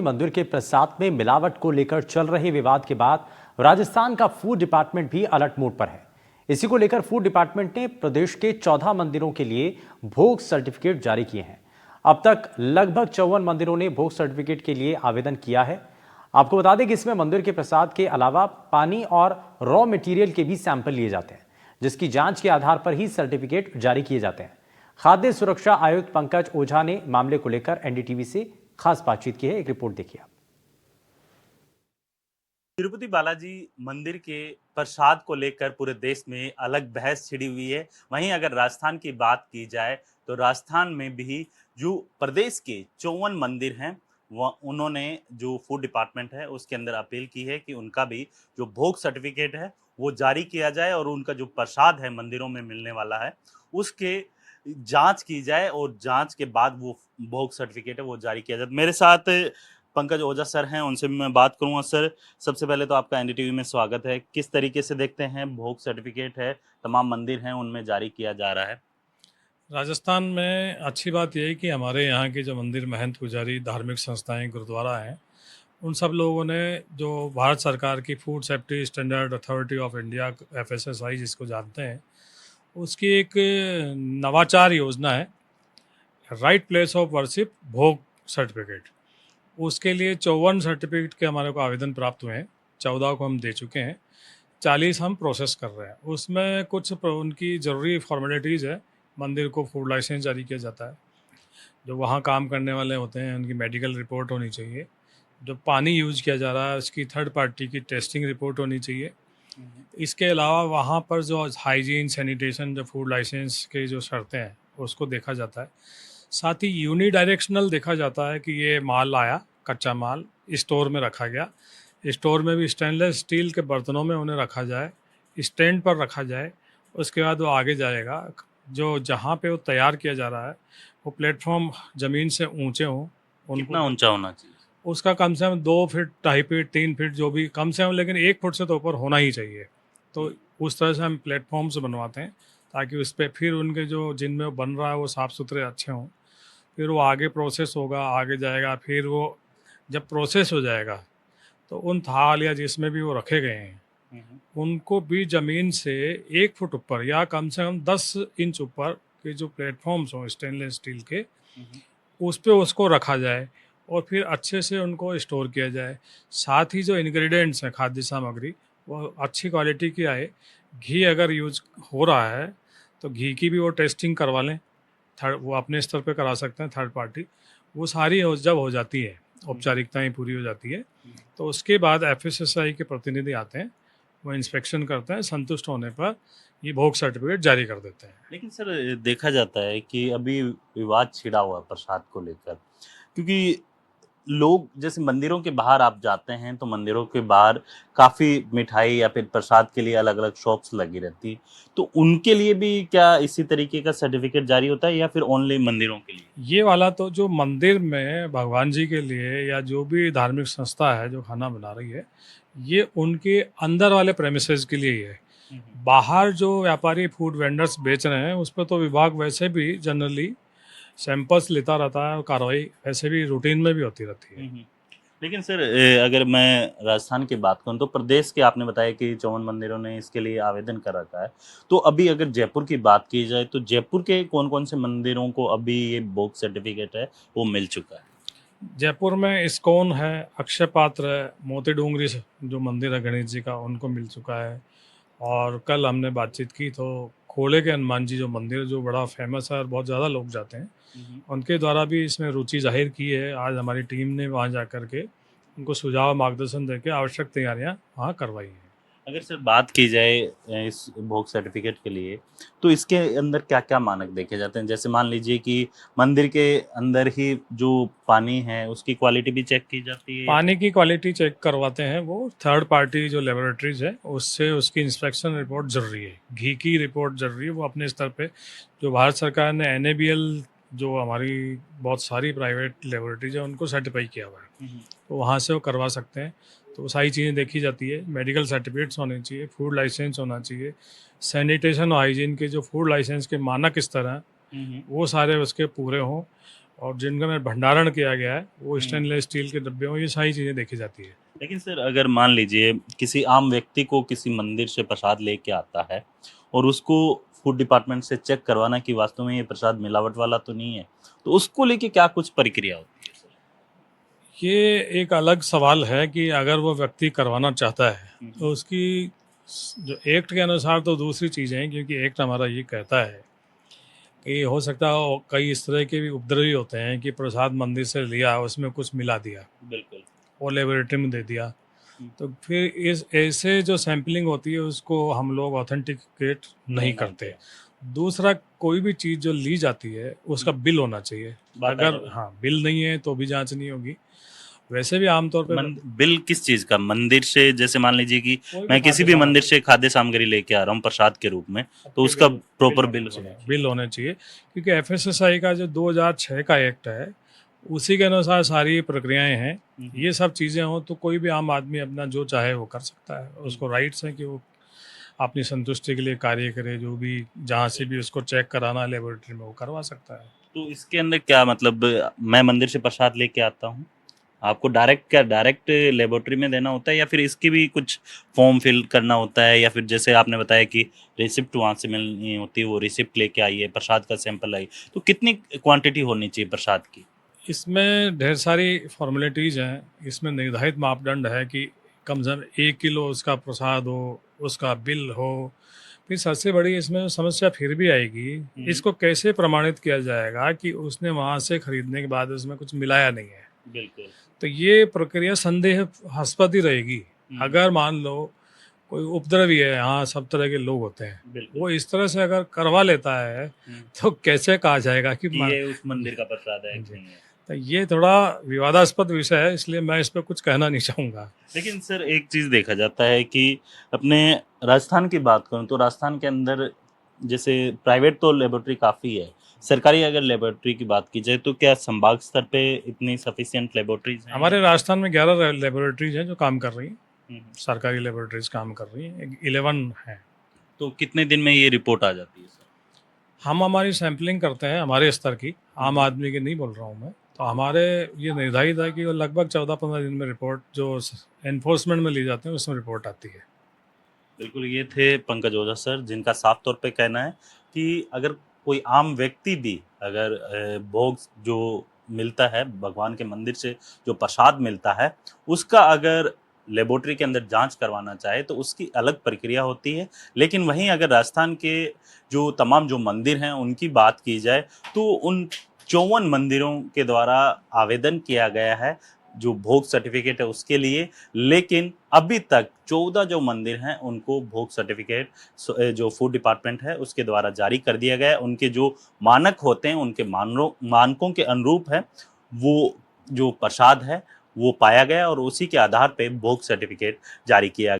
मंदिर के प्रसाद में मिलावट को लेकर चल रहे विवाद के बाद राजस्थान का फूड डिपार्टमेंट भी अलर्ट मोड पर है। इसी को लेकर फूड डिपार्टमेंट ने प्रदेश के 14 मंदिरों के लिए भोग सर्टिफिकेट जारी किए हैं। अब तक लगभग 54 मंदिरों ने भोग सर्टिफिकेट के लिए आवेदन किया है। आपको बता दें कि इसमें मंदिर के प्रसाद के अलावा पानी और रॉ मटेरियल के भी सैंपल लिए जाते हैं, जिसकी जांच के आधार पर ही सर्टिफिकेट जारी किए जाते हैं। खाद्य सुरक्षा आयुक्त पंकज ओझा ने मामले को लेकर एनडीटीवी से खास बातचीत की है। एक रिपोर्ट देखिए। तिरुपति बालाजी मंदिर के प्रसाद को लेकर पूरे देश में अलग बहस छिड़ी हुई है। वहीं अगर राजस्थान की बात की जाए तो राजस्थान में भी जो प्रदेश के 54 मंदिर हैं, वह उन्होंने जो फूड डिपार्टमेंट है उसके अंदर अपील की है कि उनका भी जो भोग सर्टिफिकेट है वो जारी किया जाए और उनका जो प्रसाद है मंदिरों में मिलने वाला है उसके जांच की जाए और जांच के बाद वो भोग सर्टिफिकेट है वो जारी किया जाए। मेरे साथ पंकज ओझा सर हैं, उनसे भी मैं बात करूंगा। सर, सबसे पहले तो आपका एनडीटीवी में स्वागत है। किस तरीके से देखते हैं भोग सर्टिफिकेट है तमाम मंदिर हैं उनमें जारी किया जा रहा है? राजस्थान में अच्छी बात यह है कि हमारे यहाँ के जो मंदिर, महंत, पुजारी, धार्मिक संस्थाएं, गुरुद्वारा हैं, उन सब लोगों ने जो भारत सरकार की food safety standard authority of India FSSAI जिसको जानते हैं, उसकी एक नवाचार योजना है, राइट प्लेस ऑफ वर्शिप भोग सर्टिफिकेट। उसके लिए 54 सर्टिफिकेट के हमारे को आवेदन प्राप्त हुए हैं। 14 को हम दे चुके हैं, 40 हम प्रोसेस कर रहे हैं। उसमें कुछ उनकी ज़रूरी फॉर्मेलिटीज़ है। मंदिर को फूड लाइसेंस जारी किया जाता है। जो वहाँ काम करने वाले होते हैं उनकी मेडिकल रिपोर्ट होनी चाहिए। जो पानी यूज़ किया जा रहा है उसकी थर्ड पार्टी की टेस्टिंग रिपोर्ट होनी चाहिए। इसके अलावा वहाँ पर जो हाइजीन, सैनिटेशन, जो फूड लाइसेंस के जो शर्तें हैं उसको देखा जाता है। साथ ही यूनिडायरेक्शनल देखा जाता है कि ये माल आया, कच्चा माल स्टोर में रखा गया, स्टोर में भी स्टेनलेस स्टील के बर्तनों में उन्हें रखा जाए, स्टैंड पर रखा जाए। उसके बाद वो आगे जाएगा। जो जहाँ पे वो तैयार किया जा रहा है वो प्लेटफॉर्म ज़मीन से ऊंचे हों। कितना ऊंचा होना चाहिए? उसका कम से कम 2 फीट, 2.5 फीट, 3 फीट, जो भी कम से कम, लेकिन 1 फुट से तो ऊपर होना ही चाहिए। तो उस तरह से हम प्लेटफॉर्म्स बनवाते हैं ताकि उस पर फिर उनके जो जिनमें वो बन रहा है वो साफ़ सुथरे अच्छे हों। फिर वो आगे प्रोसेस होगा, आगे जाएगा। फिर वो जब प्रोसेस हो जाएगा तो उन थाल या जिसमें भी वो रखे गए हैं उनको भी ज़मीन से 1 फुट ऊपर या कम से कम 10 इंच ऊपर के जो प्लेटफॉर्म्स हों स्टेनलेस स्टील के, उस पे उसको रखा जाए और फिर अच्छे से उनको स्टोर किया जाए। साथ ही जो इंग्रेडिएंट्स हैं, खाद्य सामग्री, वो अच्छी क्वालिटी की आए। घी अगर यूज हो रहा है तो घी की भी वो टेस्टिंग करवा लें। वो अपने स्तर पे करा सकते हैं, थर्ड पार्टी। वो सारी जब हो जाती है, औपचारिकताएं पूरी हो जाती है, तो उसके बाद FSSAI के प्रतिनिधि आते हैं, वो इंस्पेक्शन करते हैं। संतुष्ट होने पर ये भोग सर्टिफिकेट जारी कर देते हैं। लेकिन सर, देखा जाता है कि अभी विवाद छिड़ा हुआ है प्रसाद को लेकर, क्योंकि लोग जैसे मंदिरों के बाहर आप जाते हैं तो मंदिरों के बाहर काफ़ी मिठाई या फिर प्रसाद के लिए अलग अलग शॉप्स लगी रहती, तो उनके लिए भी क्या इसी तरीके का सर्टिफिकेट जारी होता है या फिर ओनली मंदिरों के लिए? ये वाला तो जो मंदिर में भगवान जी के लिए या जो भी धार्मिक संस्था है जो खाना बना रही है, ये उनके अंदर वाले प्रेमिसेस के लिए ही है। बाहर जो व्यापारी फूड वेंडर्स बेच रहे हैं उस पर तो विभाग वैसे भी जनरली सैंपल्स लेता रहता है और कार्रवाई वैसे भी रूटीन में भी होती रहती है। लेकिन सर, अगर मैं राजस्थान की बात करूं तो प्रदेश के आपने बताया कि 54 मंदिरों ने इसके लिए आवेदन कर रखा है, तो अभी अगर जयपुर की बात की जाए तो जयपुर के कौन कौन से मंदिरों को अभी ये भोग सर्टिफिकेट है वो मिल चुका है? जयपुर में इस्कॉन है, अक्षय पात्र है, मोती डूंगरी जो मंदिर है गणेश जी का, उनको मिल चुका है। और कल हमने बातचीत की तो खोले के हनुमान जी जो मंदिर जो बड़ा फेमस है और बहुत ज़्यादा लोग जाते हैं, उनके द्वारा भी इसमें रुचि जाहिर की है। आज हमारी टीम ने वहाँ जा कर के उनको सुझाव, मार्गदर्शन देकर आवश्यक तैयारियाँ वहाँ करवाई हैं। अगर सर बात की जाए इस भोग सर्टिफिकेट के लिए, तो इसके अंदर क्या क्या मानक देखे जाते हैं? जैसे मान लीजिए कि मंदिर के अंदर ही जो पानी है उसकी क्वालिटी भी चेक की जाती है? पानी की क्वालिटी चेक करवाते हैं वो थर्ड पार्टी जो लेबोरेटरीज है, उससे उसकी इंस्पेक्शन रिपोर्ट जरूरी है। घी की रिपोर्ट जरूरी है। वो अपने स्तर पे जो भारत सरकार ने NABL, जो हमारी बहुत सारी प्राइवेट लेबोरेटरीज है, उनको सर्टिफाई किया हुआ है, तो वहाँ से वो करवा सकते हैं। तो सारी चीज़ें देखी जाती है। मेडिकल सर्टिफिकेट्स होने चाहिए, फूड लाइसेंस होना चाहिए, सैनिटेशन और हाइजीन के जो फूड लाइसेंस के मानक स्तर हैं वो सारे उसके पूरे हों। और जिनका में भंडारण किया गया है वो हम्म। स्टेनलेस स्टील के डब्बे हों, ये सारी चीज़ें देखी जाती है। लेकिन सर अगर मान लीजिए किसी आम व्यक्ति को किसी मंदिर से प्रसाद लेके आता है और उसको फूड डिपार्टमेंट से चेक करवाना कि वास्तव में ये प्रसाद मिलावट वाला तो नहीं है, तो उसको लेके क्या कुछ प्रक्रिया होती है सर? ये एक अलग सवाल है कि अगर वो व्यक्ति करवाना चाहता है हम्म। तो उसकी जो एक्ट के अनुसार तो दूसरी चीज़ें हैं, क्योंकि एक्ट हमारा ये कहता है कि हो सकता है कई इस तरह के भी उपद्रवी होते हैं कि प्रसाद मंदिर से लिया उसमें कुछ मिला दिया बिल्कुल। और लेबोरेटरी में दे दिया। हम्म। तो फिर इस ऐसे जो सैम्पलिंग होती है उसको हम लोग ऑथेंटिकेट नहीं करते। दूसरा, कोई भी चीज़ जो ली जाती है उसका बिल होना चाहिए। बाकायदा अगर बिल। हाँ, बिल नहीं है तो भी जांच नहीं होगी। वैसे भी आमतौर पे बिल किस चीज का? मंदिर से, जैसे मान लीजिए कि कोई भी मैं किसी भी खाद्य मंदिर से खाद्य सामग्री लेके आ रहा हूँ प्रसाद के रूप में, तो उसका प्रॉपर बिल होना चाहिए। बिल होने चाहिए, क्योंकि एफएसएसआई का जो 2006 का एक्ट है उसी के अनुसार सारी प्रक्रियाएं हैं। ये सब चीज़ें हों तो कोई भी आम आदमी अपना जो चाहे वो कर सकता है। उसको राइट्स हैं कि वो अपनी संतुष्टि के लिए कार्य करे, जो भी जहाँ से भी उसको चेक कराना है लेबोरेटरी में वो करवा सकता है। तो इसके अंदर क्या मतलब, मैं मंदिर से प्रसाद लेके आता हूँ, आपको डायरेक्ट लेबोरेटरी में देना होता है या फिर इसकी भी कुछ फॉर्म फिल करना होता है, या फिर जैसे आपने बताया कि रिसिप्ट वहाँ से मिलनी होती है, वो रिसिप्ट लेके आइए, प्रसाद का सैंपल आइए, तो कितनी क्वांटिटी होनी चाहिए प्रसाद की? इसमें ढेर सारी फॉर्मेलिटीज़ हैं। इसमें निर्धारित मापदंड है कि कम से कम 1 किलो उसका प्रसाद हो, उसका बिल हो। फिर सबसे बड़ी इसमें समस्या फिर भी आएगी, इसको कैसे प्रमाणित किया जाएगा कि उसने वहाँ से खरीदने के बाद उसमें कुछ मिलाया नहीं है। बिल्कुल। तो ये प्रक्रिया संदेहास्पद ही रहेगी। अगर मान लो कोई उपद्रवी है, यहाँ सब तरह के लोग होते हैं, बिल्कुल। वो इस तरह से अगर करवा लेता है तो कैसे कहा जाएगा कि ये उस मंदिर का प्रसाद है कि जी। नहीं है? तो ये थोड़ा विवादास्पद विषय है, इसलिए मैं इस पे कुछ कहना नहीं चाहूँगा। लेकिन सर एक चीज देखा जाता है कि अपने राजस्थान की बात करूं तो राजस्थान के अंदर जैसे प्राइवेट तो लेबोरेटरी काफी है, सरकारी अगर लेबोरेटरी की बात की जाए तो क्या संभाग स्तर पे इतनी सफिशिएंट लेबोरेटरीज हैं? हमारे राजस्थान में 11 लेबोरेटरीज हैं जो काम कर रही हैं। हम्म। सरकारी लेबोरेटरीज काम कर रही हैं, 11 हैं। तो कितने दिन में ये रिपोर्ट आ जाती है सर? हम हमारी सैम्पलिंग करते हैं हमारे स्तर की, आम आदमी की नहीं बोल रहा हूँ मैं। तो हमारे ये निर्धारित है कि वो लगभग 14-15 दिन में रिपोर्ट जो एनफोर्समेंट में ली जाते हैं उसमें रिपोर्ट आती है। बिल्कुल, ये थे पंकज ओझा सर, जिनका साफ तौर पे कहना है कि अगर कोई आम व्यक्ति भी अगर भोग जो मिलता है भगवान के मंदिर से, जो प्रसाद मिलता है, उसका अगर लेबोरेटरी के अंदर जांच करवाना चाहे तो उसकी अलग प्रक्रिया होती है। लेकिन वहीं अगर राजस्थान के जो तमाम जो मंदिर हैं उनकी बात की जाए तो उन 54 मंदिरों के द्वारा आवेदन किया गया है जो भोग सर्टिफिकेट है उसके लिए, लेकिन अभी तक 14 जो मंदिर हैं उनको भोग सर्टिफिकेट जो फूड डिपार्टमेंट है उसके द्वारा जारी कर दिया गया है। उनके जो मानक होते हैं उनके मानकों के अनुरूप है वो जो प्रसाद है वो पाया गया और उसी के आधार पे भोग सर्टिफिकेट जारी किया